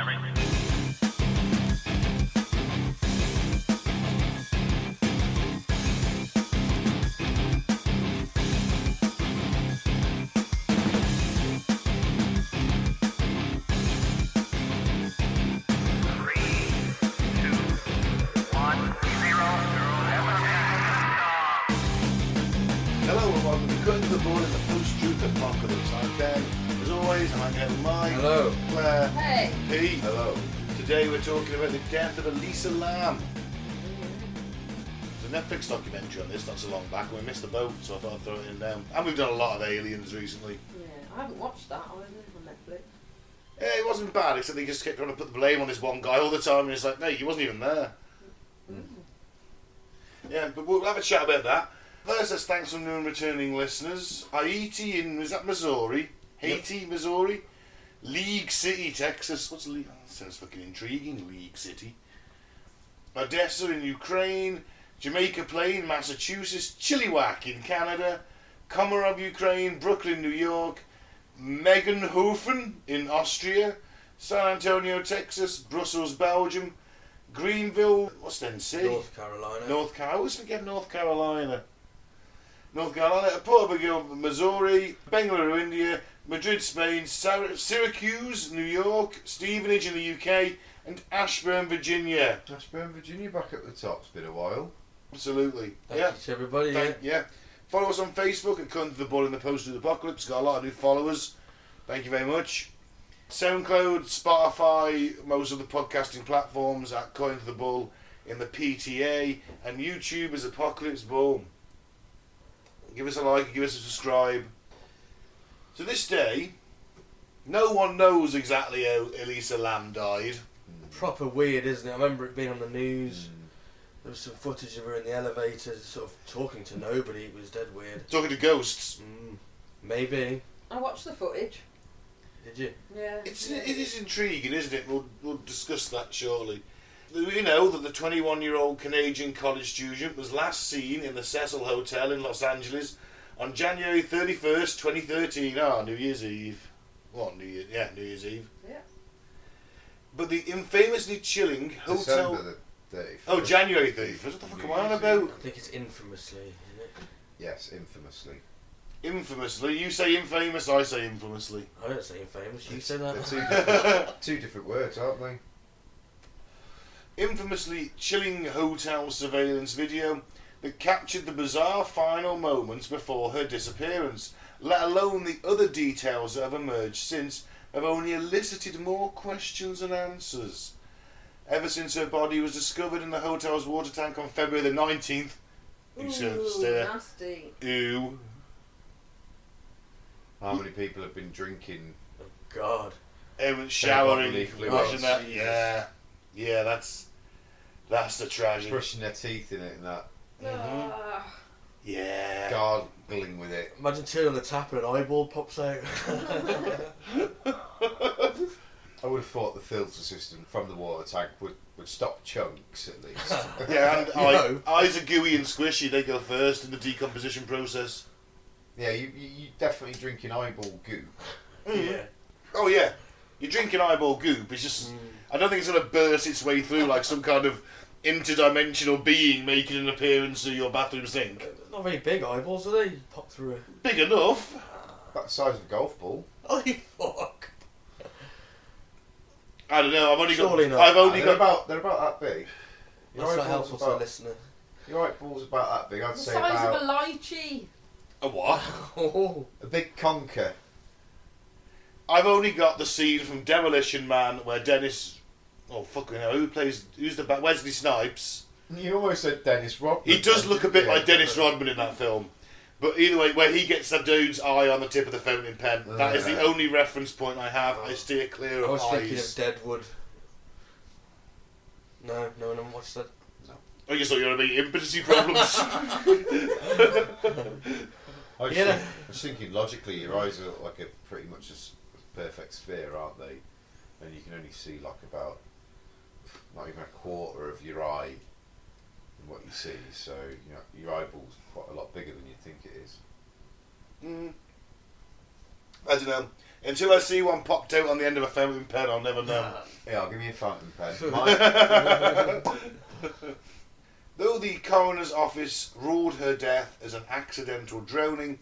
Hello and welcome to Cutting to the Board in the Post-Truth Apocalypse. I'm Ben, as always, and I'm here with Mike. Hello. Claire. Hey. Pete. Hello. Today we're talking about the death of Elisa Lam. There's a Netflix documentary on this not so long back, and we missed the boat, so I thought I'd throw it in now. And we've done a lot of aliens recently. Yeah, I haven't watched that either on Netflix. Yeah, it wasn't bad, except they just kept trying to put the blame on this one guy all the time, and it's like, no, he wasn't even there. Yeah, but we'll have a chat about that. First, let's thank some new and returning listeners. Haiti in, is that Missouri? Haiti, Missouri? League City, Texas. What's League? That sounds fucking intriguing, League City. Odessa in Ukraine. Jamaica Plain, Massachusetts. Chilliwack in Canada. Komarov, Ukraine. Brooklyn, New York. Megenhofen in Austria. San Antonio, Texas. Brussels, Belgium. Greenville, what's that in city? North Carolina. North Carolina. I always forget North Carolina. North Carolina, Portugal, Missouri, Bangalore, India, Madrid, Spain, Syracuse, New York, Stevenage in the UK, and Ashburn, Virginia. Ashburn, Virginia back at the top. It's been a while. Absolutely. Thank you to everybody. Yeah. Follow us on Facebook at Cutting to the Ball in the Post-Truth Apocalypse. Got a lot of new followers. Thank you very much. SoundCloud, Spotify, most of the podcasting platforms at Cutting to the Bull in the PTA, and YouTube is Apocalypse Boom. Give us a like, give us a subscribe. To this day, no one knows exactly how Elisa Lam died. Proper weird, isn't it? I remember it being on the news. There was some footage of her in the elevator, sort of talking to nobody. It was dead weird. Talking to ghosts. Maybe. I watched the footage. Did you? Yeah. It is intriguing, isn't it? We'll discuss that shortly. You know that the 21-year-old Canadian college student was last seen in the Cecil Hotel in Los Angeles on January 31st, 2013. New Year's Eve. What, New Year's? Yeah, New Year's Eve. Yeah. But the infamously chilling hotel... December the 31st. Oh, January 31st. What the fuck am I on about? I think it's infamously, isn't it? Yes, infamously. Infamously. You say infamous, I say infamously. I don't say infamous, you say that. They're two different words, aren't they? Infamously chilling hotel surveillance video that captured the bizarre final moments before her disappearance, let alone the other details that have emerged since, have only elicited more questions than answers. Ever since her body was discovered in the hotel's water tank on February the 19th. Ooh, nasty. Ew. How many people have been drinking? Oh, God. Everyone showering, bodily fluids. washing that. Jesus. Yeah, that's the tragedy. Brushing their teeth in it and that. Ah. Yeah. Gargling with it. Imagine turning on the tap and an eyeball pops out. I would have thought the filter system from the water tank would stop chunks at least. Yeah, and No. eyes are gooey and squishy. They go first in the decomposition process. Yeah, you definitely drinking eyeball goop. Yeah. Oh yeah, you're drinking eyeball goop. It's just, I don't think it's going to burst its way through like some kind of interdimensional being making an appearance through your bathroom sink. Not very big eyeballs, are they? Pop through a... Big enough. About the size of a golf ball. Oh, you fuck. I don't know. I've only Surely got. not. I've only They're got. about that big. That's not helpful to the listener. Your eyeball's about that big. I'd The say size about of a lychee. A what? Oh. a big conker. I've only got the scene from Demolition Man where Dennis. Oh fucking hell! Who's the Wesley Snipes? You almost said Dennis Rodman. He does look a bit Yeah. like Dennis Rodman in that film. But either way, where he gets that dude's eye on the tip of the fountain pen, that is the only reference point I have. I steer clear I of was thinking of eyes. Deadwood. No one watched that. I just thought you were going to be impotency problems. I was, Yeah. I was thinking logically, your eyes are like a pretty much a perfect sphere, aren't they? And you can only see like about not even a quarter of your eye in what you see. So you know, your eyeball's quite a lot bigger than you think it is. I don't know. Until I see one popped out on the end of a fountain pen, I'll never know. Yeah, I'll give you a fountain pen. Mine. Though the coroner's office ruled her death as an accidental drowning,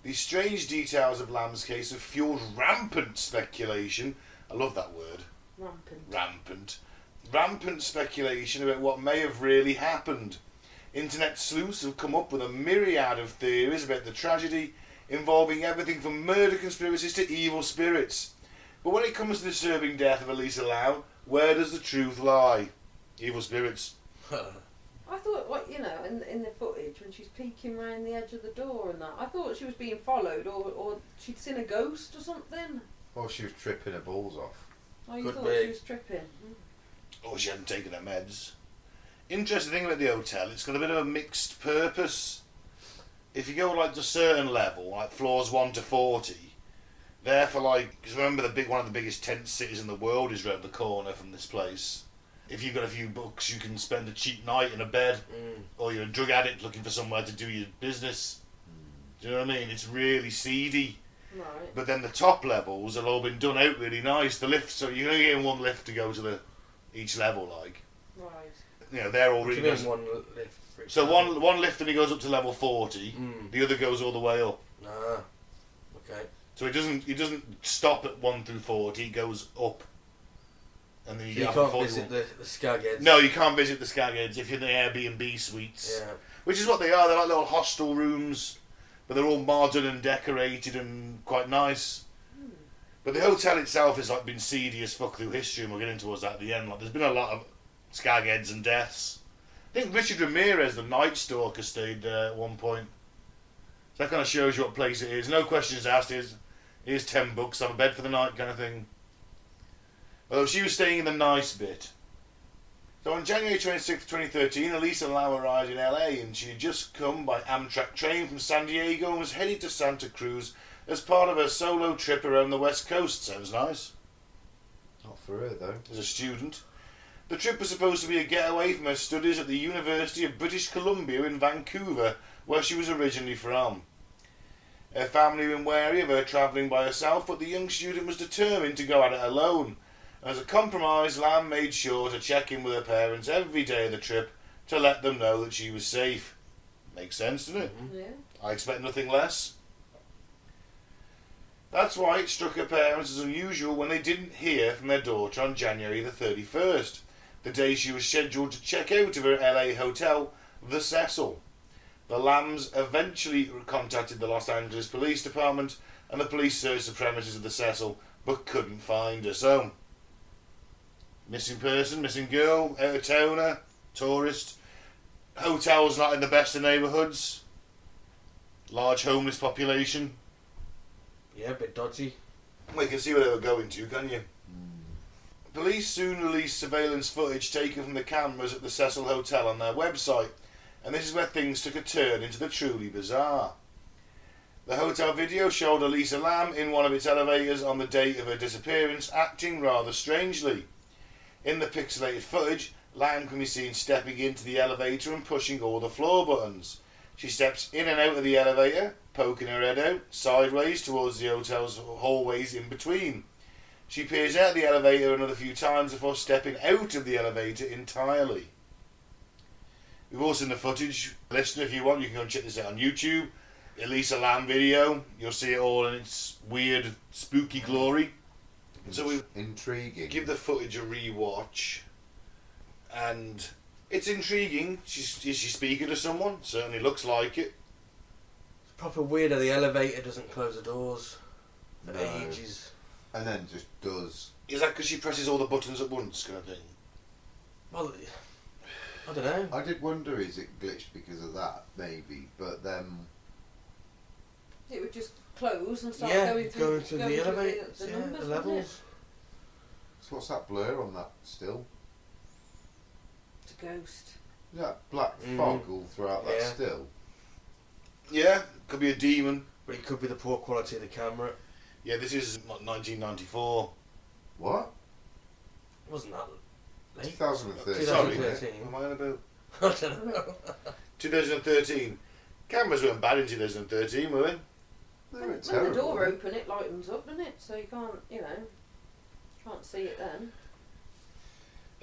the strange details of Lam's case have fueled rampant speculation. I love that word. Rampant. Rampant speculation about what may have really happened. Internet sleuths have come up with a myriad of theories about the tragedy, involving everything from murder conspiracies to evil spirits. But when it comes to the disturbing death of Elisa Lam, where does the truth lie? Evil spirits. I thought, in the footage when she's peeking round the edge of the door and that, I thought she was being followed or she'd seen a ghost or something. Or she was tripping her balls off. Oh, you Could thought be. she was tripping? Or she hadn't taken her meds. Interesting thing about the hotel, it's got a bit of a mixed purpose. If you go like to a certain level, like floors 1 to 40, there for because remember one of the biggest tent cities in the world is round the corner from this place. If you've got a few bucks, you can spend a cheap night in a bed, or you're a drug addict looking for somewhere to do your business. Do you know what I mean? It's really seedy. Right. But then the top levels have all been done out really nice. The lifts, so you're only getting one lift to go to each level, like. Right. They're all What do really you nice. mean one lift for each So level? one lift only goes up to level 40. The other goes all the way up. Ah, okay. So it doesn't stop at 1 through 40. It goes up. And then So you you get up can't to 41. visit the skagheads. No, you can't visit the skagheads if you're in the Airbnb suites. Yeah. Which is what they are. They're like little hostel rooms, but they're all modern and decorated and quite nice. But the hotel itself has been seedy as fuck through history, and we'll get into towards that at the end. There's been a lot of skagheads and deaths. I think Richard Ramirez, the Night Stalker, stayed there at one point. So that kind of shows you what place it is. No questions asked. Here's $10, have a bed for the night kind of thing. Although she was staying in the nice bit. So on January 26, 2013, Elisa Lam arrived in LA, and she had just come by Amtrak train from San Diego and was headed to Santa Cruz as part of her solo trip around the West Coast. Sounds nice. Not for her though. As a student. The trip was supposed to be a getaway from her studies at the University of British Columbia in Vancouver, where she was originally from. Her family were wary of her travelling by herself, but the young student was determined to go at it alone. As a compromise, Lam made sure to check in with her parents every day of the trip to let them know that she was safe. Makes sense, doesn't it? Yeah. I expect nothing less. That's why it struck her parents as unusual when they didn't hear from their daughter on January the 31st, the day she was scheduled to check out of her LA hotel, the Cecil. The Lams eventually contacted the Los Angeles Police Department, and the police searched the premises of the Cecil but couldn't find her. So, missing person, missing girl, out of towner, tourist, hotels not in the best of neighbourhoods, large homeless population. Yeah, a bit dodgy. Well, you can see where they were going to, can you? Police soon released surveillance footage taken from the cameras at the Cecil Hotel on their website, and this is where things took a turn into the truly bizarre. The hotel video showed Elisa Lam in one of its elevators on the date of her disappearance, acting rather strangely. In the pixelated footage, Lam can be seen stepping into the elevator and pushing all the floor buttons. She steps in and out of the elevator, poking her head out, sideways towards the hotel's hallways in between. She peers out of the elevator another few times before stepping out of the elevator entirely. We've also seen the footage. Listener, if you want, you can go and check this out on YouTube. Elisa Lam video. You'll see it all in its weird, spooky glory. So we Intriguing. give the footage a re-watch, and it's intriguing. Is she speaking to someone? Certainly looks like it. It's proper weird how the elevator doesn't close the doors for No. ages. And then just does. Is that because she presses all the buttons at once, kind of thing? Well, I don't know. I did wonder, is it glitched because of that? Maybe, but then It would just close and start Yeah, going through, the elevator, the yeah, numbers, the wouldn't levels. so what's that blur on that still? it? It's a ghost. Is that black fog all throughout that Yeah. still? Yeah, could be a demon. But it could be the poor quality of the camera. Yeah, this is 1994. What? Wasn't that late? 2013. Sorry, 2013. am I on about I don't know. 2013? Cameras weren't bad in 2013, were they? They When weren't the terrible. door open, it lightens up, doesn't it? So you can't see it then.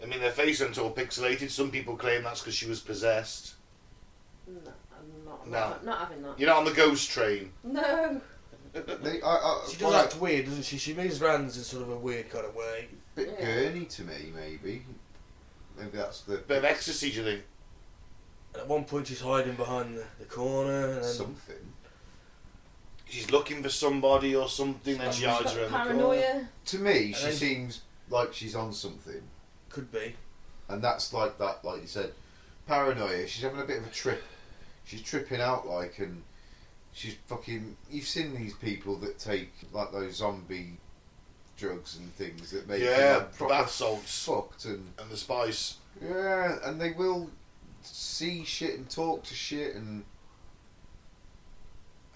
I mean, their face went all pixelated. Some people claim that's because she was possessed. No, I'm not. No. Not having that. You're not on the ghost train. No. She does act weird, doesn't she? She moves around in sort of a weird kind of way. Bit Yeah. gurney to me, maybe. Maybe that's the Bit of ecstasy, do you think? And at one point she's hiding behind the corner. And then something. She's looking for somebody or something, then she She's hides got around the corner. paranoia. To me, And she then- seems like she's on something, could be. and that's like that, like you said, paranoia. She's having a bit of a trip. She's tripping out, like, and she's fucking. You've seen these people that take like those zombie drugs and things that make you Yeah, like, proper bath salts fucked and and the spice. yeah, and they will see shit and talk to shit, and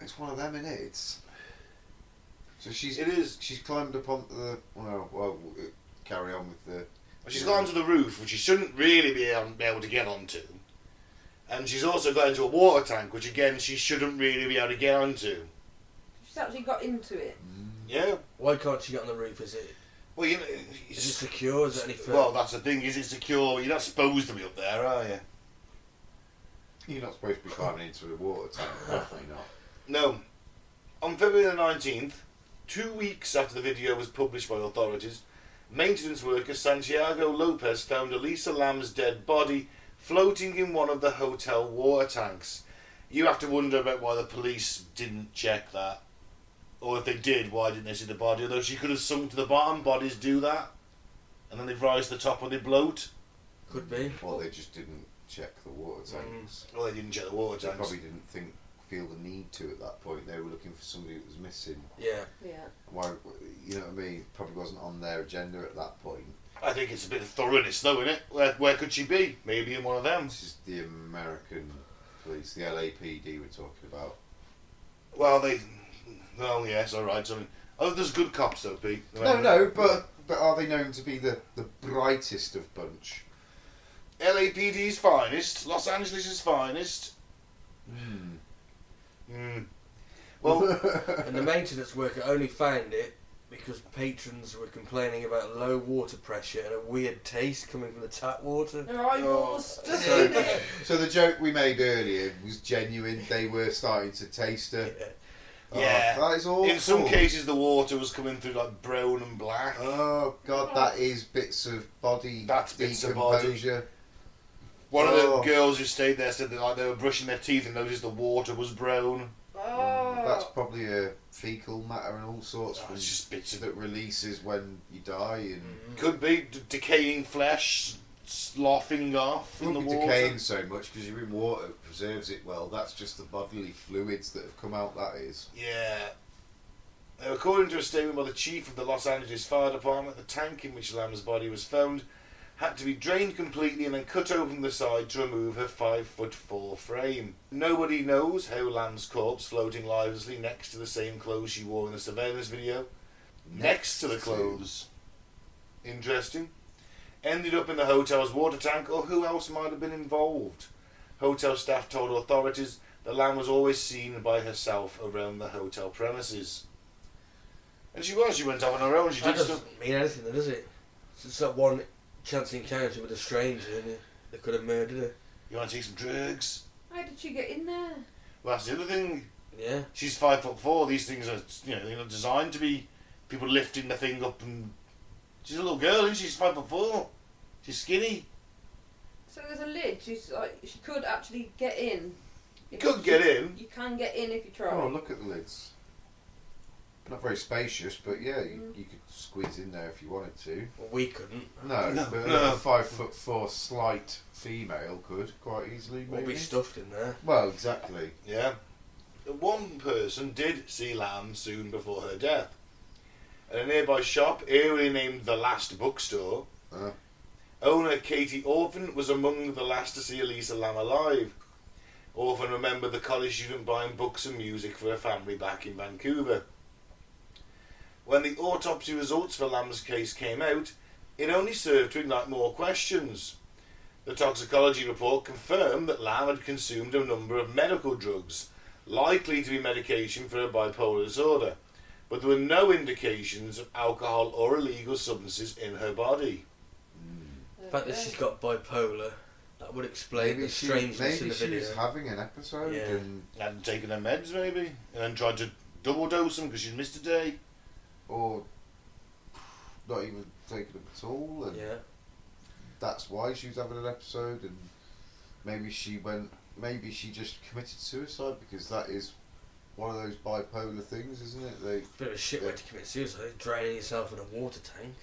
it's one of them, innit? It's so she's It is. she's climbed up onto the well carry on with the She's gone to the roof, which she shouldn't really be able to get onto. And she's also got into a water tank, which again she shouldn't really be able to get onto. She's actually got into it. Yeah. Why can't she get on the roof? Is it Well, you know, is it secure? Is it any further? well, that's the thing. Is it secure? You're not supposed to be up there, are you? You're not supposed to be climbing into the water tank, definitely not. No. On February the 19th, 2 weeks after the video was published by authorities, maintenance worker Santiago Lopez found Elisa Lam's dead body floating in one of the hotel water tanks. You have to wonder about why the police didn't check that. Or if they did, why didn't they see the body? Although she could have sunk to the bottom, bodies do that. And then they rise to the top when they bloat. Could be. Well, they just didn't check the water tanks. Well, they didn't check the water They tanks. probably didn't feel the need to at that point. They were looking for somebody that was missing. Yeah. Yeah. Why, you know what I mean? Probably wasn't on their agenda at that point. I think it's a bit of thoroughness though, isn't it? Where could she be? Maybe in one of them. This is the American police, the LAPD we're talking about. Well, yes, alright. So, there's good cops though, Pete. No, but are they known to be the brightest of bunch? LAPD's finest, Los Angeles' finest. Well, And the maintenance worker only found it because patrons were complaining about low water pressure and a weird taste coming from the tap water. Her eyeballs Oh. stuck in it. So the joke we made earlier was genuine. They were starting to taste her. Yeah. yeah. Oh, that is awful. In some cases, the water was coming through like brown and black. Oh God, that is bits of body That's bits of body. decomposure. One of Oh. the girls who stayed there said that they were brushing their teeth and noticed the water was brown. Oh. That's probably a fecal matter and all sorts Oh, from it's just bits of that releases when you die and Could be decaying flesh sloughing off it in the won't be water. decaying so much because you're in water, it preserves it well. That's just the bodily fluids that have come out. That is. Yeah. Now, according to a statement by the chief of the Los Angeles Fire Department, the tank in which Lam's body was found had to be drained completely and then cut open the side to remove her 5'4" frame. Nobody knows how Lam's corpse, floating lifelessly next to the same clothes she wore in the surveillance video, next to the clothes, interesting, ended up in the hotel's water tank, or who else might have been involved. Hotel staff told authorities that Lam was always seen by herself around the hotel premises. And she went off on her own. She That did stuff. doesn't mean anything, then, does it? It's just that one chance encounter with a stranger and they could have murdered her. You want to take some drugs? How did she get in there? Well, that's the other thing. Yeah. She's 5'4". These things are, they're not designed to be people lifting the thing up. And she's a little girl, and she's 5'4". She's skinny. So there's a lid. She's like, she could actually get in. You could get in. You can get in if you try. Oh, look at the lids. Not very spacious, but yeah, you could squeeze in there if you wanted to. Well, we couldn't. No, No, but no. a 5'4" slight female could quite easily. We'll Maybe. be stuffed in there. Well, exactly. Yeah. One person did see Lam soon before her death. At a nearby shop, eerily named The Last Bookstore, owner Katie Orphan was among the last to see Elisa Lam alive. Orphan remembered the college student buying books and music for her family back in Vancouver. When the autopsy results for Lam's case came out, it only served to ignite more questions. The toxicology report confirmed that Lam had consumed a number of medical drugs, likely to be medication for a bipolar disorder, but there were no indications of alcohol or illegal substances in her body. The fact that she's got bipolar, that would explain the strangeness in the video. Maybe she was having an episode and Hadn't taken her meds maybe, and then tried to double dose them because she'd missed a day. or not even taking them at all, and that's why she was having an episode. And maybe she just committed suicide, because that is one of those bipolar things, isn't it? It's a bit of a shit way to commit suicide, draining yourself in a water tank.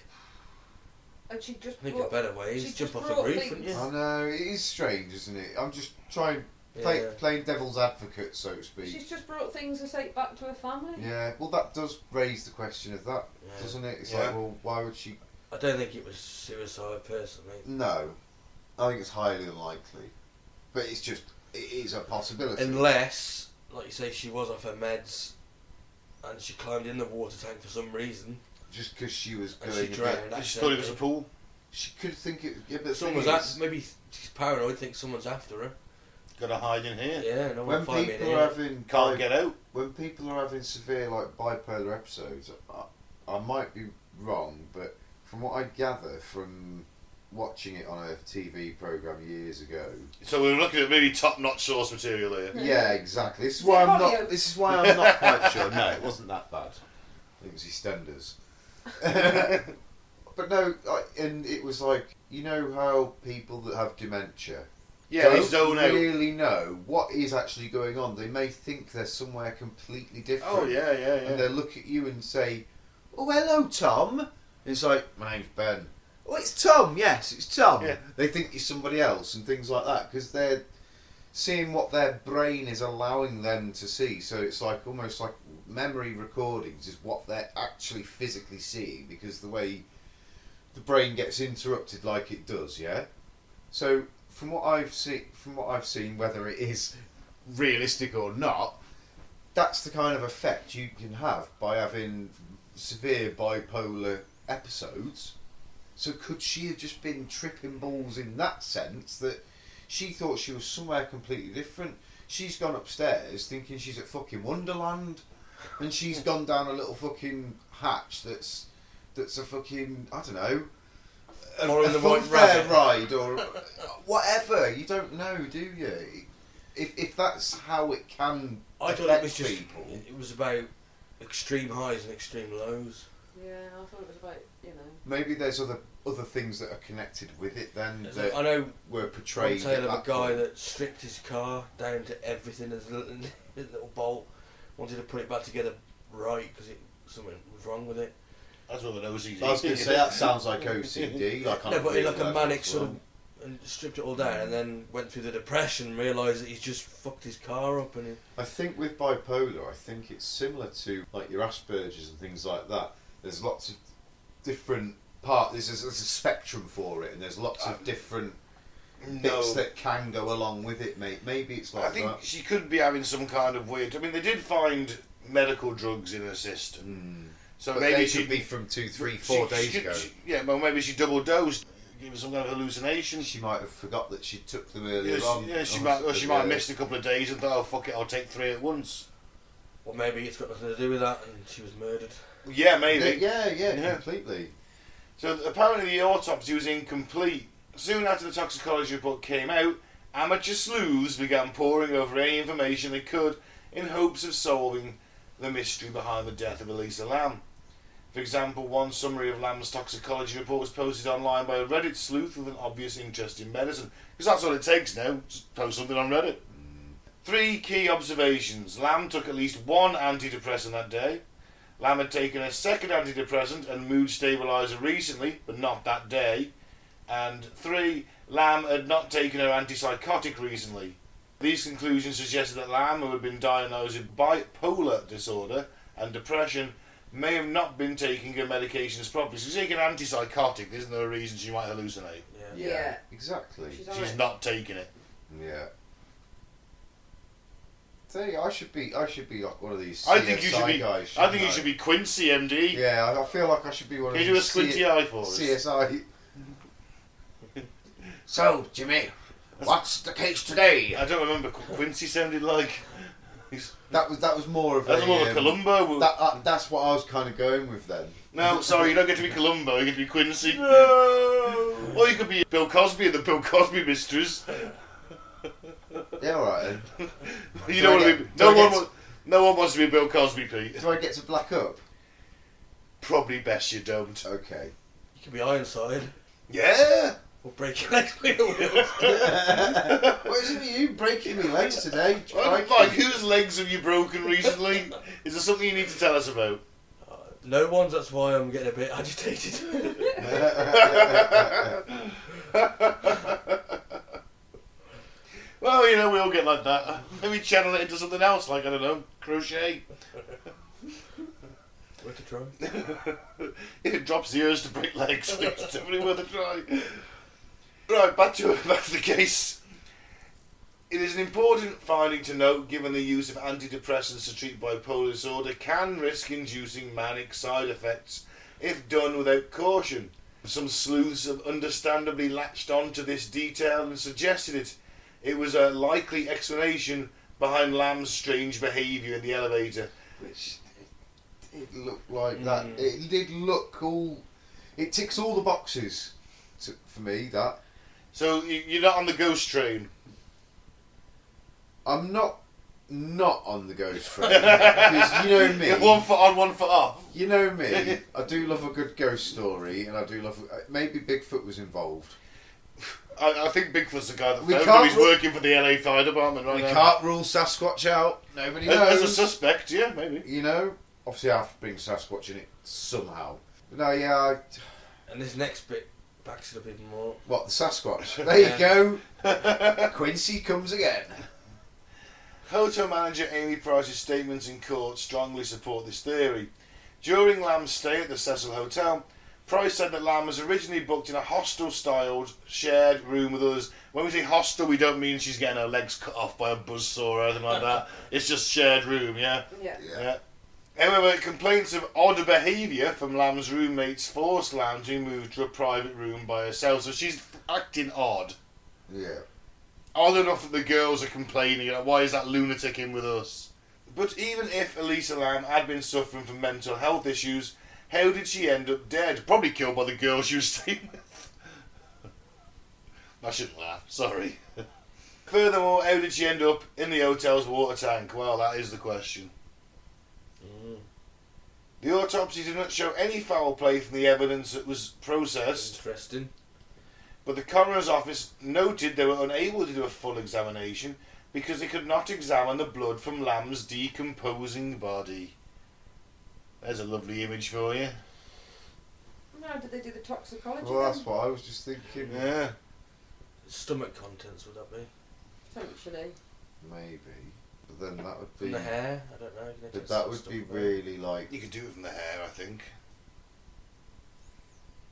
And she just I think a better way is jump off the roof, wouldn't you? I know, it is strange, isn't it? I'm just playing devil's advocate, so to speak. She's just brought things to take back to her family. Yeah, well, that does raise the question of that, doesn't it? It's like, well, why would she? I don't think it was suicide, personally. No, I think it's highly unlikely, but it is a possibility. Unless, like you say, she was off her meds and she climbed in the water tank for some reason. Just because she was And going she drowned. She thought it was a pool. She could think it. Yeah, but maybe she's paranoid, thinks someone's after her. Got to hide in here. Yeah, no one when will find me in people here. are having Can't get out. when people are having severe like bipolar episodes, I might be wrong, but from what I gather from watching it on a TV program years ago. So we're looking at really top-notch source material here. Yeah, exactly. This is Is why it I'm audio? not. This is why I'm not quite sure. No, it wasn't that bad. It was EastEnders. But no, and it was like, you know how people that have dementia Yeah, they zone out. really know what is actually going on. They may think they're somewhere completely different. Oh yeah. And they look at you and say, "Oh, hello, Tom." It's like, "My name's Ben." "Oh, it's Tom." "Yes, it's Tom." Yeah. They think you're somebody else and things like that, because they're seeing what their brain is allowing them to see. So it's like almost like memory recordings is what they're actually physically seeing, because the way the brain gets interrupted like it does, yeah. So from what I've seen, whether it is realistic or not, that's the kind of effect you can have by having severe bipolar episodes. So could she have just been tripping balls in that sense, that she thought she was somewhere completely different? She's gone upstairs thinking she's at fucking Wonderland, and she's gone down a little fucking hatch that's a fucking, I don't know, a funfair ride or whatever. You don't know, do you? If that's how it can I thought affect it was just people. it was about extreme highs and extreme lows. Yeah, I thought it was about, Maybe there's other things that are connected with it then that I know were one portrayed. tale of at a that guy point. that stripped his car down to everything as a little bolt, wanted to put it back together right because something was wrong with it. That's what an OCD. I was going to say that sounds like OCD. I can't No, but in agree like with a that manic as sort well. of, and stripped it all down, and then went through the depression, realised that he's just fucked his car up, and I think with bipolar, I think it's similar to like your Asperger's and things like that. There's lots of different parts. There's a spectrum for it, and there's lots of different bits that can go along with it. Maybe it's like I think that. she could be having some kind of weird. I mean, they did find medical drugs in her system, so But maybe they she could be from 2, 3, 4 days ago. Well, maybe she double dosed, give her some kind of hallucination. She might have forgot that she took them earlier on. She might have missed a couple of days and thought, "Oh fuck it, I'll take 3 at once." or maybe it's got nothing to do with that, and she was murdered. Yeah, maybe. Yeah, completely. So apparently the autopsy was incomplete. Soon after the toxicology report came out, amateur sleuths began poring over any information they could in hopes of solving the mystery behind the death of Elisa Lam. For example, one summary of Lam's toxicology report was posted online by a Reddit sleuth with an obvious interest in medicine. Because that's all it takes now, just post something on Reddit. 3 key observations. Lam took at least 1 antidepressant that day. Lam had taken a second antidepressant and mood stabiliser recently, but not that day. And 3, Lam had not taken her antipsychotic recently. These conclusions suggested that Lam, who had been diagnosed with bipolar disorder and depression, may have not been taking her medications properly. So she's taking an antipsychotic, isn't there a reason she might hallucinate? Yeah. Exactly. She's not taking it. Yeah. See, I should be like one of these CSI I think you should be. guys. I think you should be Quincy, MD. Yeah, I feel like I should be one Can of you do a these squinty eye for us? CSI. So, Jimmy, what's the case today? I don't remember what Quincy sounded like. That was more of That's more of a Columbo. That's what I was kind of going with then. No, sorry, you don't get to be Columbo, you get to be Quincy. No. Or you could be Bill Cosby and the Bill Cosby Mysteries. Yeah, alright then. You don't want to be... No one wants to be Bill Cosby, Pete. Do I get to black up? Probably best you don't. Okay. You can be Ironside. Yeah! Or break your legs with your wheels. What is it with you breaking my legs today? Like, whose legs have you broken recently? Is there something you need to tell us about? No one's, that's why I'm getting a bit agitated. Well, you know, we all get like that. Maybe channel it into something else, like, I don't know, crochet. Worth a try. If it drops the urge to break legs, it's definitely worth a try. Right, back to the case. It is an important finding to note, given the use of antidepressants to treat bipolar disorder can risk inducing manic side effects if done without caution. Some sleuths have understandably latched on to this detail and suggested it. It was a likely explanation behind Lam's strange behaviour in the elevator. Which it looked like that. It did look cool. It ticks all the boxes for me. That. So you're not on the ghost train? I'm not on the ghost train because you know me. You're 1 foot on, 1 foot off. You know me. I do love a good ghost story, and I do love. Maybe Bigfoot was involved. I think Bigfoot's the guy that We found can't him. He's working for the LA Fire Department right We now. can't rule Sasquatch out. Nobody knows. As a suspect, yeah, maybe. You know, obviously I have to bring Sasquatch in it somehow. But no, yeah. And this next bit backs it up even more. What, the Sasquatch? There you go. Quincy comes again. Hotel manager Amy Price's statements in court strongly support this theory. During Lam's stay at the Cecil Hotel, Price said that Lam was originally booked in a hostel-styled shared room with others. When we say hostel, we don't mean she's getting her legs cut off by a buzzsaw or anything like that. It's just shared room, yeah? Yeah. However, complaints of odd behaviour from Lam's roommates forced Lam to move to a private room by herself. So she's acting odd. Yeah. Odd enough that the girls are complaining, like, why is that lunatic in with us? But even if Elisa Lam had been suffering from mental health issues, how did she end up dead? Probably killed by the girl she was staying with. I shouldn't laugh, sorry. Furthermore, how did she end up in the hotel's water tank? Well, that is the question. The autopsy did not show any foul play from the evidence that was processed. Interesting. But the coroner's office noted they were unable to do a full examination because they could not examine the blood from Lam's decomposing body. There's a lovely image for you. How did they do the toxicology Well, that's then? what I was just thinking. Yeah. Stomach contents, would that be? Potentially. Maybe. But then that would From be. the hair? I don't know. You can But take that some would stuff be from there. really like. You could do it from the hair, I think.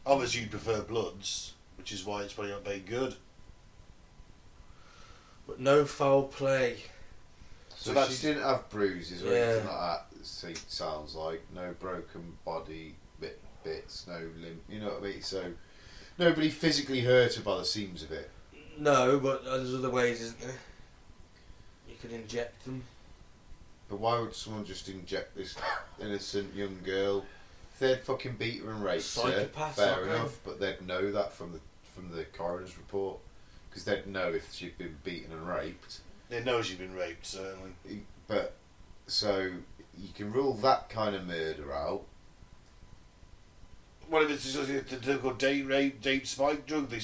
Obviously, you prefer bloods, which is why it's probably not very good. But no foul play. So that's- she didn't have bruises or Yeah. anything like that. It sounds like no broken body bits, no limb. You know what I mean? So nobody physically hurt her by the seams of it. No, but there's other ways, isn't there? You could inject them. But why would someone just inject this innocent young girl? If they'd fucking beat her and raped her, Psychopaths, fair aren't they? enough. But they'd know that from the coroner's report, because they'd know if she'd been beaten and raped. They know she's been raped, certainly. But so you can rule that kind of murder out. What if it's just a typical date rape, date spike drug? They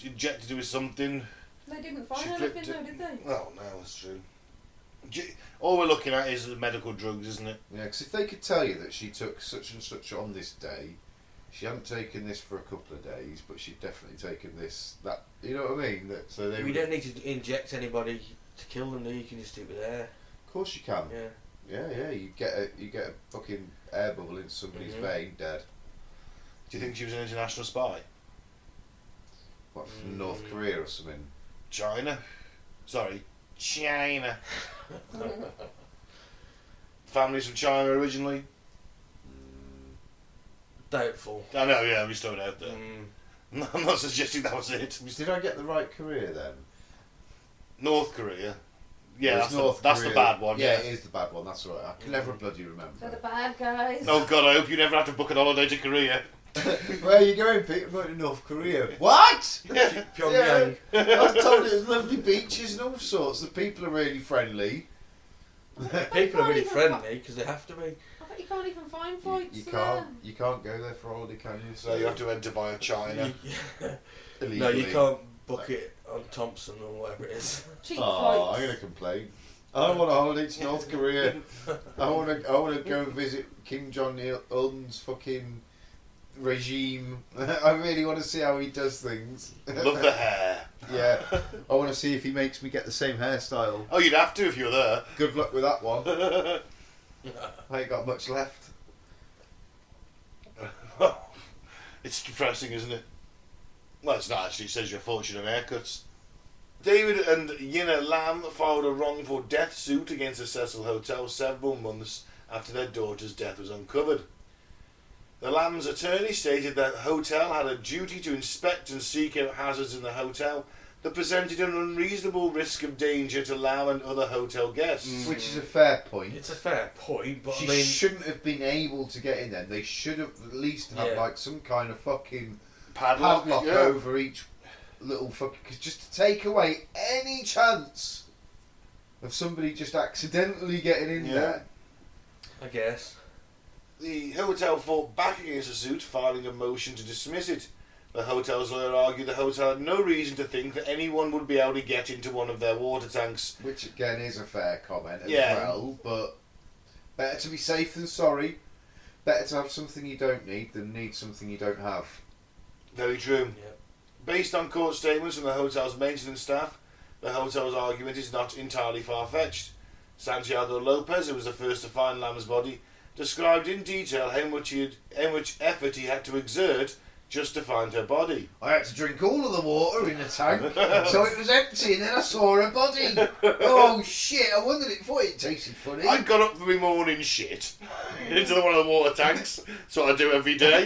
injected her with something. They didn't find She anything flipped though, it. did they? Well, no, that's true. All we're looking at is the medical drugs, isn't it? Yeah, because if they could tell you that she took such and such on this day, she hadn't taken this for a couple of days, but she'd definitely taken this, that, you know what I mean? That so they. We don't need to inject anybody to kill them, do you? You can just do it with air. Of course you can. Yeah. Yeah. You get a fucking air bubble into somebody's vein, dead. Do you think she was an international spy? What, from North Korea or something? China? Sorry, China. Families from China originally? Doubtful. I know, yeah, we still out there. Mm. I'm not suggesting that was it. Did I get the right career then? North Korea. Yeah, Whereas that's the bad one. Yeah, it is the bad one. That's right. I can never bloody remember. They're the bad guys. Oh God, I hope you never have to book an holiday to Korea. Where are you going, Pete? I'm going to North Korea. What? Pyongyang. Yeah. I was told it was lovely beaches and all sorts. The people are really friendly. People are really friendly because they have to be. I bet you can't even find flights You there. can't go there for holiday, can you? So you have to enter via China. No, illegally. you can't book it on Thompson or whatever it is. Cheap Oh, flights. I'm going to complain. I want a holiday to North Korea. I want to go and visit Kim Jong Un's fucking regime. I really want to see how he does things. Love the hair. Yeah, I want to see if he makes me get the same hairstyle. Oh, you'd have to if you were there. Good luck with that one. I ain't got much left. It's depressing, isn't it? Well, it's not actually. It says you're a fortune of haircuts. David and Elisa Lam filed a wrongful death suit against the Cecil Hotel several months after their daughter's death was uncovered. The Lamb's attorney stated that the hotel had a duty to inspect and seek out hazards in the hotel that presented an unreasonable risk of danger to Lam and other hotel guests. Which is a fair point. It's a fair point, but She I mean, shouldn't have been able to get in there. They should have at least had Yeah. like some kind of fucking Padlock, yeah. over each little fucking... Cause just to take away any chance of somebody just accidentally getting in Yeah. there. I guess. The hotel fought back against the suit, filing a motion to dismiss it. The hotel's lawyer argued the hotel had no reason to think that anyone would be able to get into one of their water tanks. Which again is a fair comment as Yeah. well, but better to be safe than sorry. Better to have something you don't need than need something you don't have. Very true. Yeah. Based on court statements from the hotel's maintenance staff, the hotel's argument is not entirely far-fetched. Santiago Lopez, who was the first to find Lam's body, described in detail how much effort he had to exert just to find her body. I had to drink all of the water in the tank, so it was empty, and then I saw her body. Oh shit! I wondered it. Thought it tasted funny. I got up for my morning shit into one of the water tanks. That's what I do every day.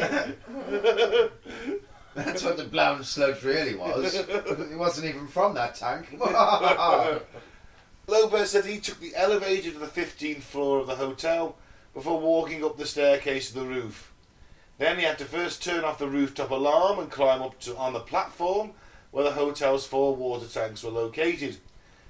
That's what the brown sludge really was. It wasn't even from that tank. Lopez said he took the elevator to the 15th floor of the hotel before walking up the staircase to the roof. Then he had to first turn off the rooftop alarm and climb up on the platform where the hotel's 4 water tanks were located.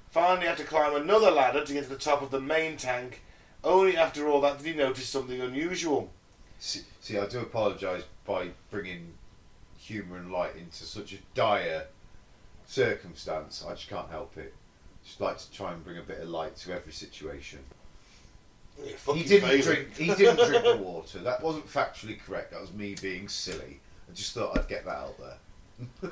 Finally, he had to climb another ladder to get to the top of the main tank. Only after all that did he notice something unusual. See, I do apologise by bringing humour and light into such a dire circumstance. I just can't help it. Just like to try and bring a bit of light to every situation. He didn't drink the water. That wasn't factually correct. That was me being silly. I just thought I'd get that out there.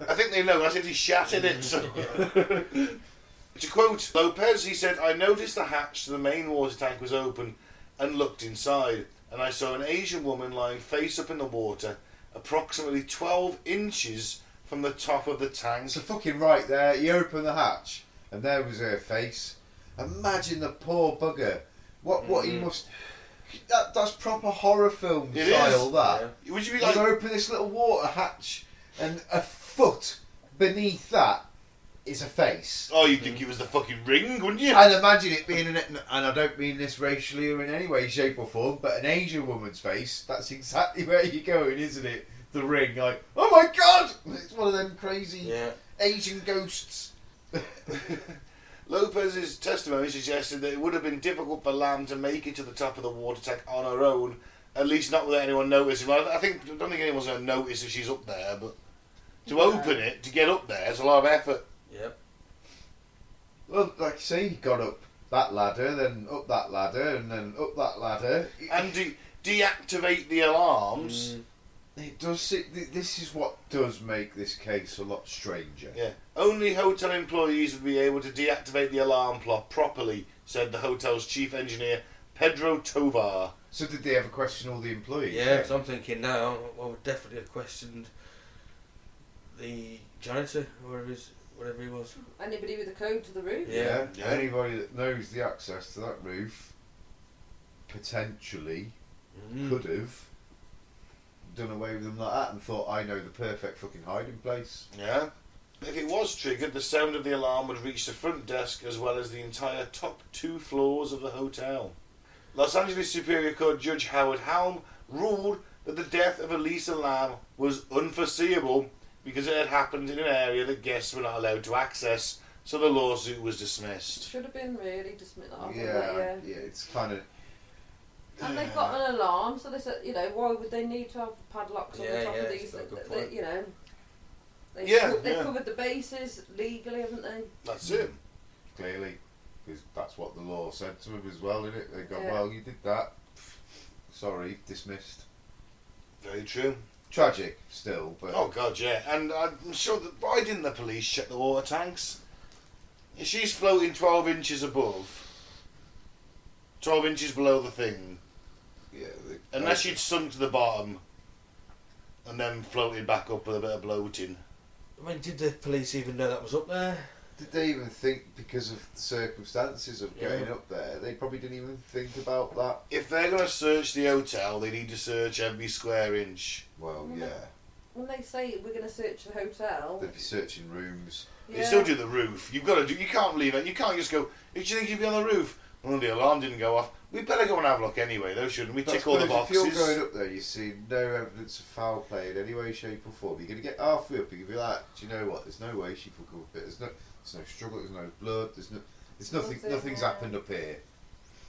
I think they know. I said he shat in it. So. To quote Lopez, he said, "I noticed the hatch to the main water tank was open and looked inside, and I saw an Asian woman lying face up in the water, approximately 12 inches from the top of the tank." So fucking right there, you open the hatch, and there was her face. Imagine the poor bugger. What he must... That's proper horror film It style, is. that. Yeah. Would you be You like... open this little water hatch, and a foot beneath that is a face. Oh, you'd think it was the fucking ring, wouldn't you? And imagine it being and I don't mean this racially or in any way, shape or form, but an Asian woman's face, that's exactly where you're going, isn't it? The ring, like, oh my god! It's one of them crazy Asian ghosts. Lopez's testimony suggested that it would have been difficult for Lam to make it to the top of the water tank on her own, at least not without anyone noticing. Well, I don't think anyone's going to notice if she's up there, but to open it, to get up there, it's a lot of effort. Yep. Well, like you say, he got up that ladder, then up that ladder, and then up that ladder. And deactivate the alarms. It does. This is what does make this case a lot stranger. Yeah. Only hotel employees would be able to deactivate the alarm clock properly, said the hotel's chief engineer, Pedro Tovar. So did they ever question all the employees? Yeah, because I'm thinking now, I would definitely have questioned the janitor, whatever he was. Anybody with a code to the roof? Yeah. Yeah. Anybody that knows the access to that roof potentially could have done away with them like that and thought, I know the perfect fucking hiding place. Yeah. If it was triggered, the sound of the alarm would reach the front desk as well as the entire top 2 floors of the hotel. Los Angeles Superior Court Judge Howard Halm ruled that the death of Elisa Lam was unforeseeable because it had happened in an area that guests were not allowed to access, so the lawsuit was dismissed. Should have been really dismissed. Yeah, it's kind of. And they've got an alarm, so they said, you know, why would they need to have padlocks on the top of these? That's a good point. You know, they've covered the bases legally, haven't they? That's it. Clearly, because that's what the law said to them as well, didn't it? They go, Yeah. well, you did that. Sorry, dismissed. Very true. Tragic, still, but. Oh God, yeah. And I'm sure that why didn't the police check the water tanks? If she's floating 12 inches above, 12 inches below the thing, Yeah. unless she'd sunk to the bottom and then floated back up with a bit of bloating. I mean, did the police even know that was up there? Did they even think, because of the circumstances of going up there, they probably didn't even think about that? If they're going to search the hotel, they need to search every square inch. Well, Well, yeah. When they say we're going to search the hotel, They'd be searching rooms. They still do the roof. You've got to do. You can't leave it. You can't just go. Do you think you'd be on the roof? Well, the alarm didn't go off. We better go and have a look anyway, though, shouldn't we? But Tick all the If boxes. you're going up there, you see no evidence of foul play in any way, shape, or form. You're going to get halfway up. You're going to be like, do you know what? There's no way she could go up it. There's no struggle. There's no blood. There's nothing. Nothing's happened up here.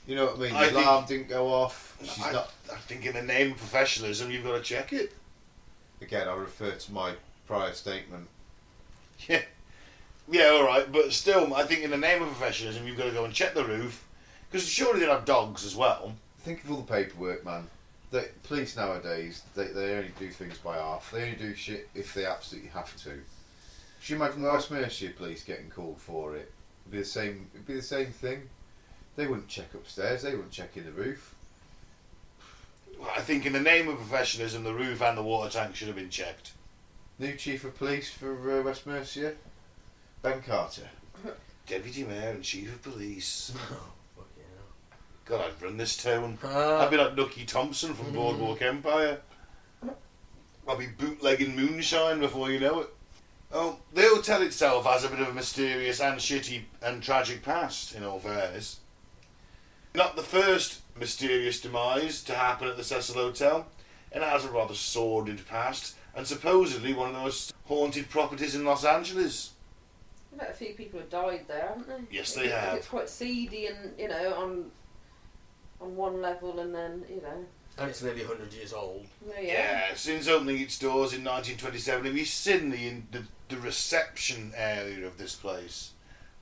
You know what I mean? I The alarm didn't go off. She's not. I think in the name of professionalism, you've got to check it. Again, I refer to my prior statement. Yeah. Yeah, all right, but still, I think in the name of professionalism, you've got to go and check the roof, because surely they'll have dogs as well. Think of all the paperwork, man. The police nowadays, they only do things by half. They only do shit if they absolutely have to. Should you imagine the West Mercia police getting called for it? It'd be the same. It'd be the same thing. They wouldn't check upstairs. They wouldn't check in the roof. Well, I think in the name of professionalism, the roof and the water tank should have been checked. New chief of police for West Mercia, Ben Carter. Deputy Mayor and Chief of Police. Oh, fucking God, I'd run this town. hell. I'd be like Nucky Thompson from Boardwalk Empire. I'll be bootlegging moonshine before you know it. Oh, the hotel itself has a bit of a mysterious and shitty and tragic past, in all fairness. Not the first mysterious demise to happen at the Cecil Hotel. It has a rather sordid past, and supposedly one of the most haunted properties in Los Angeles. I bet a few people have died there, haven't they? Yes, they have. It's quite seedy and, you know, on one level and then, you know. And it's nearly 100 years old. Yeah, since opening its doors in 1927, have you seen the reception area of this place?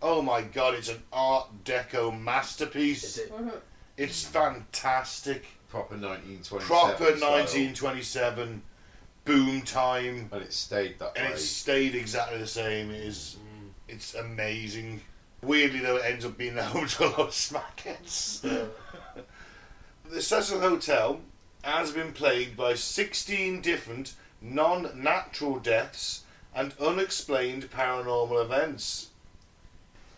Oh my God, it's an Art Deco masterpiece. Is it? Mm-hmm. It's fantastic. Proper 1927. Proper style. 1927, boom time, And it stayed that and way. it's stayed exactly the same. It's amazing. Weirdly though, it ends up being the home to a lot of smackheads. The Cecil Hotel has been plagued by 16 different non-natural deaths and unexplained paranormal events.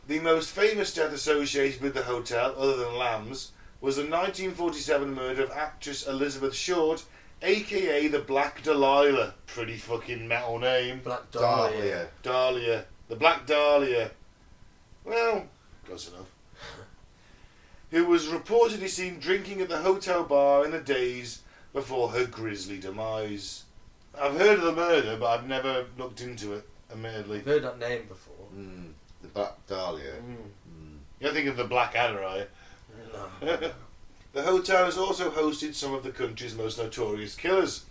The most famous death associated with the hotel, other than Lam's, was the 1947 murder of actress Elizabeth Short, aka the Black Delilah. Pretty fucking metal name. Black Dahlia. Dahlia. Dahlia. The Black Dahlia. Well, close enough. Who was reportedly seen drinking at the hotel bar in the days before her grisly demise. I've heard of the murder, but I've never looked into it, admittedly. I've heard that name before. The Black Dahlia. You're thinking of the Black Adder, are you? No. The hotel has also hosted some of the country's most notorious killers.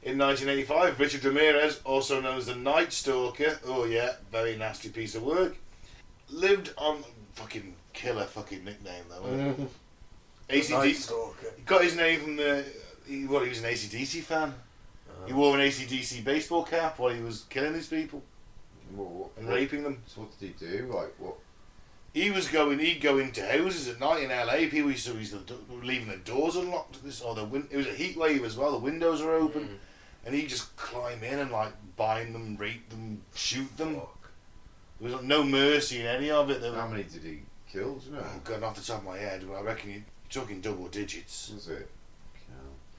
In 1985, Richard Ramirez, also known as the Night Stalker, oh yeah, very nasty piece of work, lived on... Fucking killer fucking nickname though, wasn't it? Night ACD... Stalker. He got his name from the... He was an AC/DC fan. He wore an AC/DC baseball cap while he was killing these people and raping them. So what did he do? Like what? He'd go into houses at night in LA. People used to leaving the doors unlocked. It was a heat wave as well. The windows are open, and he'd just climb in and like bind them, rape them, shoot them. Fuck. There was no mercy in any of it. How many did he kill? Do you know? Oh God, off the top of my head, I reckon you're talking double digits. Was it?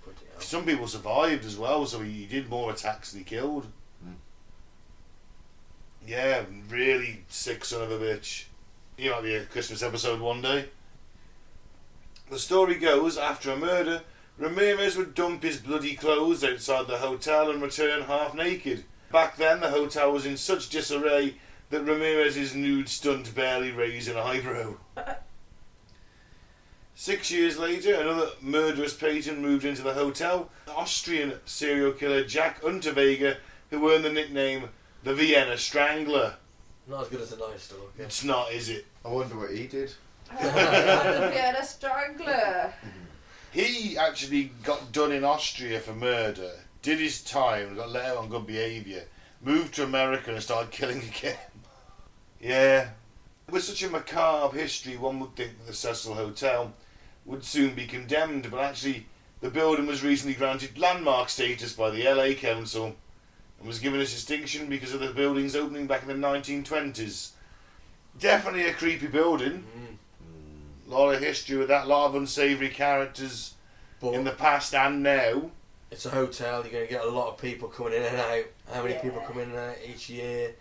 Bloody hell. Some people survived as well, so he did more attacks than he killed. Yeah, really sick son of a bitch. He might be a Christmas episode one day. The story goes, after a murder, Ramirez would dump his bloody clothes outside the hotel and return half naked. Back then, the hotel was in such disarray that Ramirez's nude stunt barely raised an eyebrow. 6 years later, another murderous patron moved into the hotel, Austrian serial killer Jack Unterweger, who earned the nickname the Vienna Strangler. Not as good as the Night Stalker. It's not, is it? I wonder what he did. The Vienna Strangler. He actually got done in Austria for murder, did his time, got let out on good behaviour, moved to America and started killing again. Yeah. With such a macabre history, one would think that the Cecil Hotel would soon be condemned, but actually the building was recently granted landmark status by the LA Council and was given its distinction because of the building's opening back in the 1920s. Definitely a creepy building. A lot of history with that, a lot of unsavoury characters But in the past and now. it's a hotel, you're going to get a lot of people coming in and out. How many Yeah. people come in and out each year?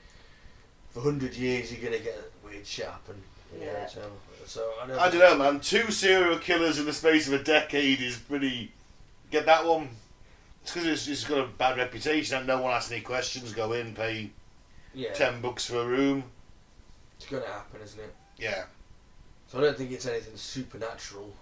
For 100 years, you're going to get weird shit happen in your Yeah. hotel. So I don't, I don't know, man. 2 serial killers in the space of a decade is pretty... Get that one? It's because it's got a bad reputation and no one asks any questions. Go in, pay Yeah, $10 for a room. it's going to happen, isn't it? Yeah. So I don't think it's anything supernatural.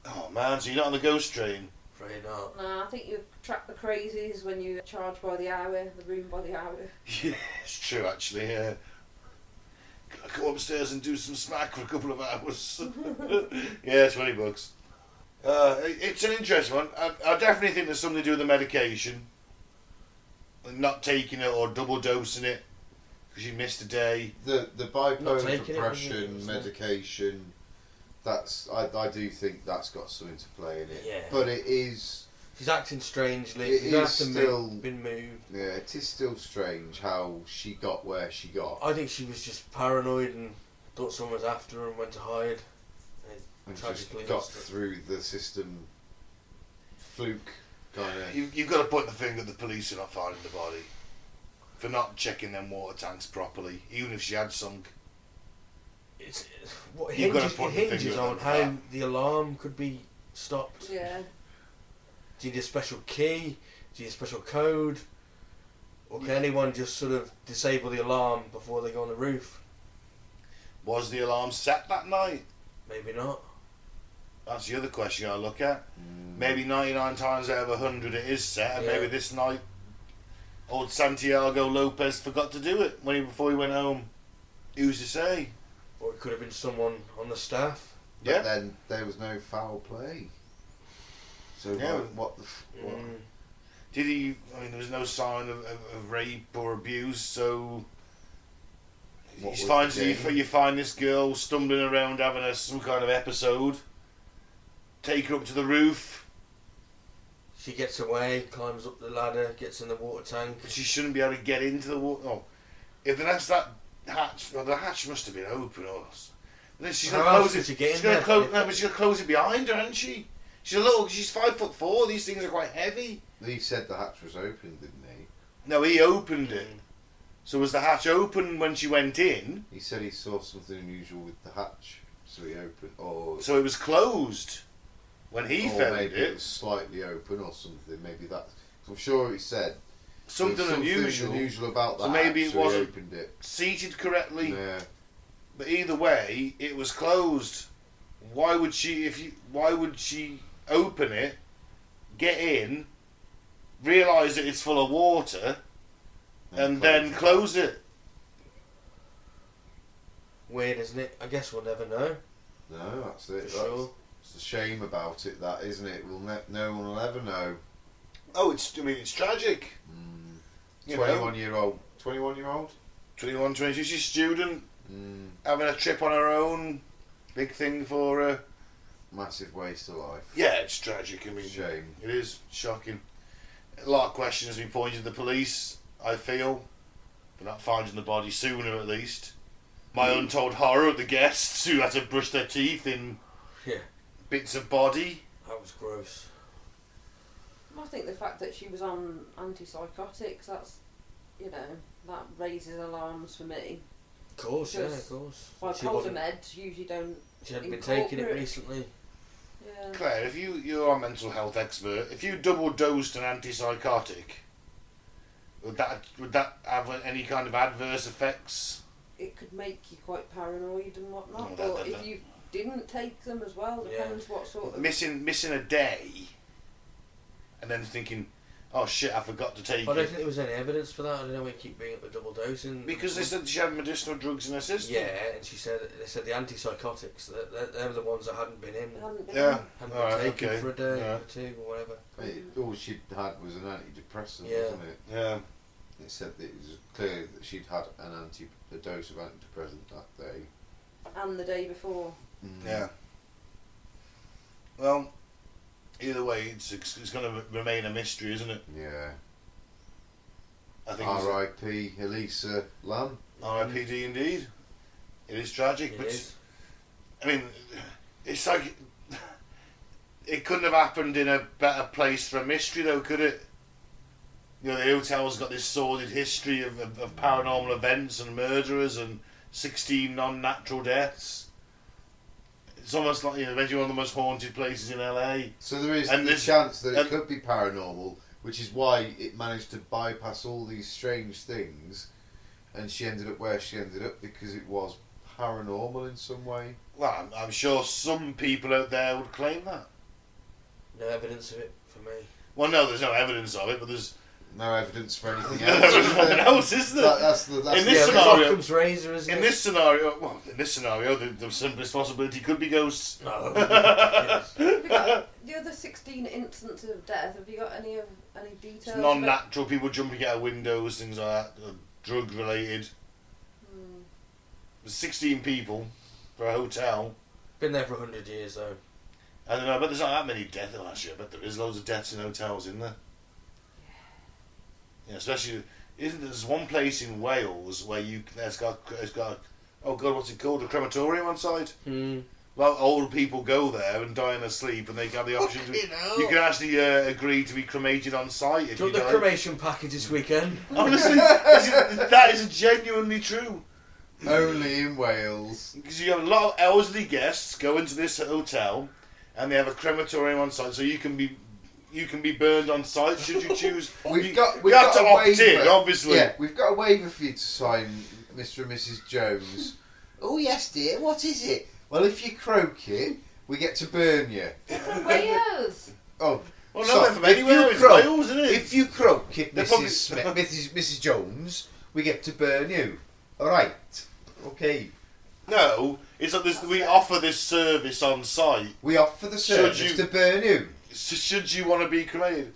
Oh man, so you're not on the ghost train? Afraid not. No, I think you track the crazies when you charge by the hour, the room by the hour. Yeah, it's true actually, yeah. I go upstairs and do some smack for a couple of hours. Yeah, $20. It's an interesting one. I definitely think there's something to do with the medication. Not taking it or double dosing it because you missed a day. The Not bipolar taking it, depression wasn't it? medication, that's I do think that's got something to play in it. Yeah. But it is, She's acting strangely. It She's going to is have to still- been moved. yeah, it is still strange how she got where she got. I think she was just paranoid and thought someone was after her and went to hide. And just tragically got lost it. through the system, fluke kind of. You've got to point the finger at the police for not finding the body. For not checking them water tanks properly, even if she had sunk. It's what You've gotta hinges, put it the hinges finger on on how that. the alarm could be stopped. Yeah. Do you need a special key? Do you need a special code? Or can anyone just sort of disable the alarm before they go on the roof? Was the alarm set that night? Maybe not. That's the other question you got to look at. Maybe 99 times out of 100 it is set, and Yeah. maybe this night old Santiago Lopez forgot to do it before he went home. Who's to say? Or it could have been someone on the staff. But Yeah. then there was no foul play. So Yeah. what the what? Did he? I mean, there was no sign of rape or abuse, so What you was the game? you find this girl stumbling around having some kind of episode. Take her up to the roof. She gets away, climbs up the ladder, gets in the water tank. But she shouldn't be able to get into the water. Oh, if that's that hatch, well, the hatch must have been open. Or and then she's How gonna else close could it. she get She's in gonna there? close. No, but she's gonna close it behind her, isn't she? She's 5'4". These things are quite heavy. He said the hatch was open, didn't he? No, he opened it. So was the hatch open when she went in? He said he saw something unusual with the hatch, so he opened. Or So it was closed when he or found maybe it. it was slightly open or something. Maybe that. I'm sure he said Something there was unusual. about the So hatch. maybe it so he wasn't- opened it. Seated correctly. Yeah. But either way, it was closed. Why would she? Why would she open it, get in, realise that it's full of water, and then close it? Weird, isn't it? I guess we'll never know. No, that's it. For That's, sure. it's the shame about it, that isn't it? No one will ever know. Oh, it's tragic. You know, 21-year-old. 21-year-old. 21, 22, she's a student, Mm, having a trip on her own. Big thing for her. massive waste of life. Yeah, it's tragic. I mean, Shame. it is shocking. A lot of questions have been pointed to the police, I feel, for not finding the body sooner at least. My untold horror at the guests who had to brush their teeth in Yeah. bits of body. That was gross. I think the fact that she was on antipsychotics, that's, you know, that raises alarms for me. Of course, yeah, Because of course. Well, She colder wasn't- meds usually don't. She hadn't been taking it incorporate- recently. Yeah. Claire, if you're a mental health expert, if you double dosed an antipsychotic, would that have any kind of adverse effects? It could make you quite paranoid and whatnot. No, but that- if you didn't take them as well, depends what sort of. Missing a day, and then thinking, oh shit, I forgot to take I don't it. think there was any evidence for that. I don't know why you keep bringing up the double dosing. Because they said she had medicinal drugs in her system. Yeah, and they said the antipsychotics, they were the ones that hadn't been in. They hadn't been Yeah. on. Hadn't Alright, been taken okay. for a day Yeah. or two or whatever. All she'd had was an antidepressant, Yeah. wasn't it? Yeah. It said that it was clear that she'd had a dose of antidepressant that day. And the day before. Yeah. Well, either way, it's going to remain a mystery, isn't it? Yeah. I think. R.I.P. Elisa Lam. R.I.P.D. indeed. It is tragic, It but is. I mean, it's like it couldn't have happened in a better place for a mystery, though, could it? You know, the hotel's got this sordid history of paranormal events and murderers and 16 non-natural deaths. It's almost like, you know, maybe one of the most haunted places in LA. So there is And the this- chance that it and- could be paranormal, which is why it managed to bypass all these strange things, and she ended up where she ended up because it was paranormal in some way. Well, I'm sure some people out there would claim that. No evidence of it for me. Well, no, there's no evidence of it, but there's No evidence for anything no else. evidence of anything else, is there? That's In the this Yeah, scenario- but Occam's razor, isn't In it? this scenario, the simplest possibility could be ghosts. No. Yes. Have you got the other 16 instances of death? Have you got any details? It's non-natural, people jumping out of windows, things like that, drug related. Hmm. There's 16 people for a hotel. Been there for 100 years though. I don't know, but there's not that many deaths. Oh, actually, I bet there is loads of deaths in hotels, isn't there? Yeah, especially, there's one place in Wales where it's got oh god, what's it called? A crematorium on site. Hmm. Well, old people go there and die in their sleep, and they have the option to. You can actually agree to be cremated on site if Do you you want the die. cremation package this weekend? Honestly, that is genuinely true. Only in Wales. Because you have a lot of elderly guests go into this hotel, and they have a crematorium on site, so you can be burned on site should you choose. We've you got have to a opt waiver. in, obviously. Yeah, we've got a waiver for you to sign, Mr. and Mrs. Jones. Oh yes, dear. What is it? Well, if you croak it, we get to burn you. Wales. Oh, Well, so no, they're from if anywhere. you It's croak- Wales, isn't it? If you croak it, They're Mrs. probably- Mrs. Jones, we get to burn you. All right. Okay. No, it's like this, we offer this service on site. We offer the Should service you- to burn you. So should you want to be cremated?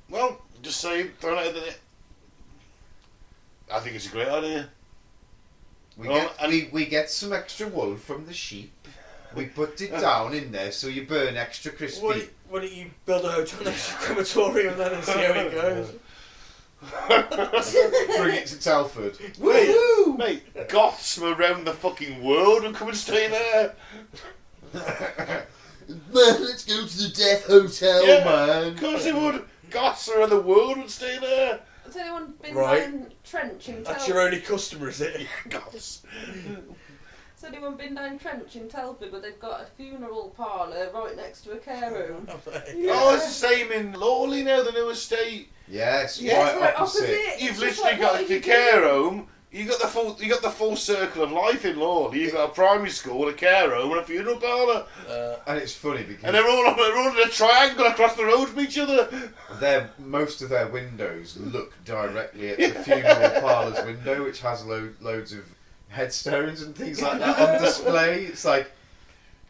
Well, just saying, throwing it out there. I think it's a great idea. We Well, get and- we get some extra wool from the sheep. We put it down in there so you burn extra crispy. Why don't you build a hotel next to a crematorium then and see how it goes? Bring it to Telford. Mate, Woo! mate, goths from around the fucking world would come and stay there. Man, let's go to the Death Hotel, Yeah, man. Of course they would. Goths around the world would stay there. Has anyone been Right. down Trench in That's Telford? your only customer, is it? Goths. Has anyone been down Trench in Telford, but they've got a funeral parlour right next to a care home? Yeah. Oh, it's the same in Lawley now, the new estate. Yes, Yeah, right it's right opposite. opposite. You've It's just literally like, got what are the you care doing? home. You got the full circle of life in Lawley. You've got a primary school, a care home, and a funeral parlour, And it's funny because and they're all in a triangle across the road from each other. most of their windows look directly at the funeral parlour's window, which has loads of headstones and things like that on display. It's like,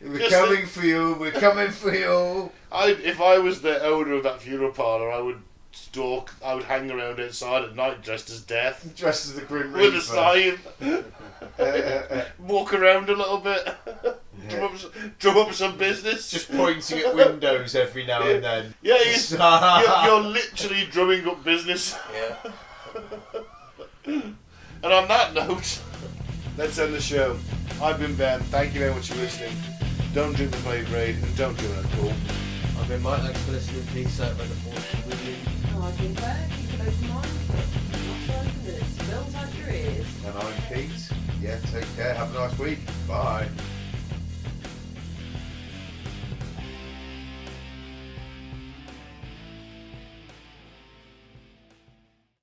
we're Just coming for you, we're coming for you. If I was the owner of that funeral parlour, I would hang around outside at night dressed as death Dressed as the Grim Reaper. with a sign, walk around a little bit, drum up some business. Just pointing at windows every now and then. Yeah, you're literally drumming up business. Yeah. And on that note, let's end the show. I've been Ben. Thank you very much for listening. Don't drink the Plague Raid and don't do it at all. I've been Mike, thanks for listening. Peace out, when the force is with you. Oh, I've been there. Keep an open mind. But I'm not sure I can do it still. outside your ears. And I'm Pete. Yeah, take care. Have a nice week. Bye.